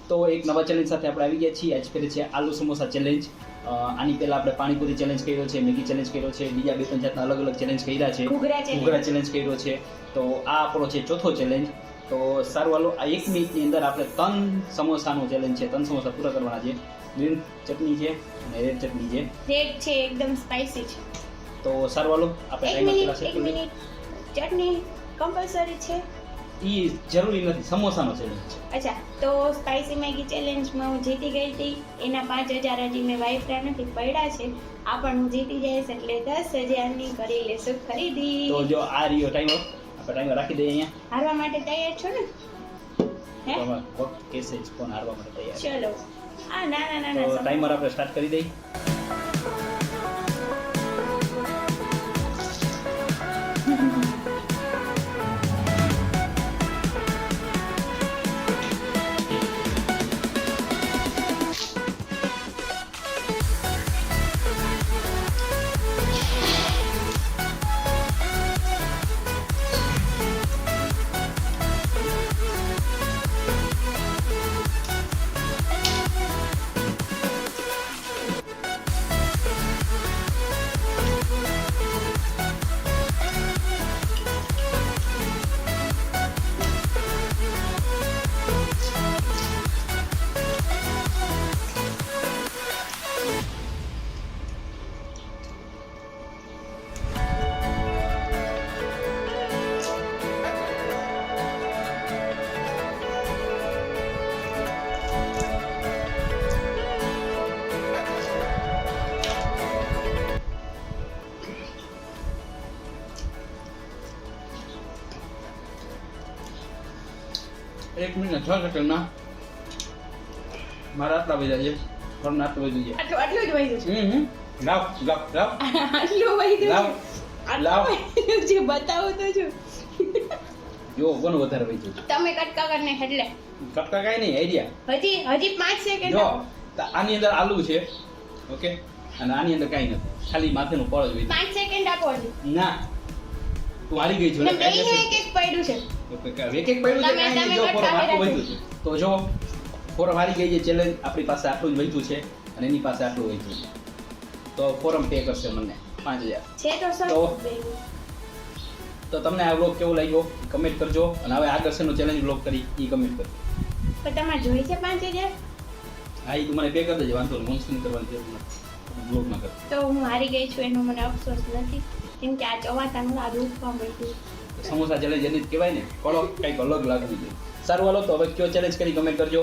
તો એક નવા ચેલેન્જ સાથે આપણે આવી ગયા છીએ. આજ ફેરે છે આલુ સમોસા ચેલેન્જ. આની પહેલા આપણે પાણીપુરી ચેલેન્જ કર્યો છે, મેગી ચેલેન્જ કર્યો છે, બીજા 2-3 જાતના અલગ અલગ ચેલેન્જ કર્યા છે, ઘૂઘરા ચેલેન્જ કર્યો છે. તો આ આપણો છે ચોથો ચેલેન્જ. તો સારું હાલો, આ 1 મિનિટની અંદર આપણે 3 સમોસાનો ચેલેન્જ છે, 3 સમોસા પૂરા કરવાના છે. ગ્રીન ચટણી છે અને રેડ ચટણી છે. રેડ છે એકદમ સ્પાઈસી છે. તો સારું હાલો, આપણે ટાઈમર પેલા સેટ 1 કરી મિનિટ. ચટણી કમ્પલસરી છે? ઈ જરૂરી નથી, સમોસાનો ચેલેન્જ છે. અચ્છા, તો સ્પાઈસી મેગી ચેલેન્જમાં હું જીતી ગઈ હતી. એના 5000 હજી મેં વાપર્યા નથી, પડ્યા છે. આ પણ હું જીતી જઈશ એટલે 10,000ની કરી લેશું ખરીદી. તો જો આ રહ્યો ટાઈમર, આપણે ટાઈમર રાખી દઈએ અહીંયા. હારવા માટે તૈયાર છો ને? હે? વખત કેસે જ કોણ હારવા માટે તૈયાર. ચલો. આ ના ના તો ના ટાઈમર આપણે સ્ટાર્ટ કરી દઈએ. એક મિનિટ 6 સેકન્ડમાં મારા આટલા વધ્યા છે, ફોર્મ આટલું વધ્યું છે. આટલું જ વધ્યું છે. લાવ લાવ લાવ આટલું વધ્યું લાવ છે. લાવ. આટલું વધ્યું છે, બતાવો તો જો. જો કોણ વધારે વધ્યું છે. તમે કટકા કરીને એટલે કટકા કાંઈ નહીં, આઈડિયા. હજી 5 સેકન્ડ જો આની અંદર આલુ છે, ઓકે, અને આની અંદર કાંઈ નથી, ખાલી માથેનું પળ જ વધ્યું. 5 સેકન્ડ આપો હજી. ના, તું હારી ગઈ છો. ને બેયનું એક પડ્યું છે. એક એક પડ્યું છે, તમે કાંઈ નહીં. જો કટકા ફોરમ આટલું કર્યા વધ્યું છે. તો જો ફોરમ હારી ગઈ છે ચેલેન્જ. આપણી પાસે આટલું જ વધ્યું છે અને એની પાસે આટલું વધ્યું છે. તો ફોરમ પે કરશે મને 5,000. છે તો સર તો- તો તમને આ વ્લોગ કેવો લાગ્યો કમેન્ટ કરજો, અને હવે આગળ શેનો ચેલેન્જ વ્લોગ કરી એ કમેન્ટ કરજો. પણ તમારે જોઈ છે 5,000? હા, એ તું મને પે કરી દેજે, વાંધો નહીં, મોન્સૂન કરવાની જરૂર નથી, વ્લોગમાં કર. તો હું હારી ગઈ છું એનો મને અફસોસ નથી, કેમ કે આ ચોમાસાનું આ રૂપમાં મળ્યું. સમોસા ચેલેન્જ એની જ કહેવાય ને, કોળો કંઈક અલગ લાગવું જોઈએ. સારું હાલો, તો હવે કયો ચેલેન્જ કરી કમેન્ટ કરજો.